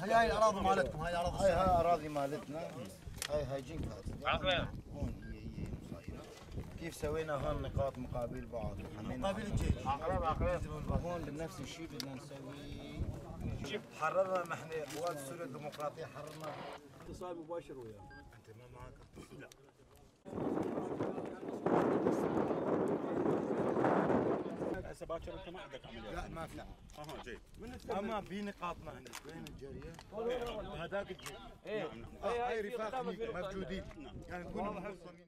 هاي الاراضي مالتكم، هاي اراضي هاي اراضي مالتنا. هاي جنكات هون هي مصايره. كيف سوينا هون نقاط مقابل بعض، مقابل الجيش. هون بنفس الشيء بدنا نسوي. شوف حررنا نحن قوات سوريا الديمقراطيه، حررنا اتصال مباشر وياه. انت ما معك؟ لا. هسه باكر انت ما عندك عمليات؟ لا ما في. جيد. اما في نقاطنا هنا وين الجريه؟ هذاك الجري. نعم. هاي رفاق موجودين، يعني نكون منظمين.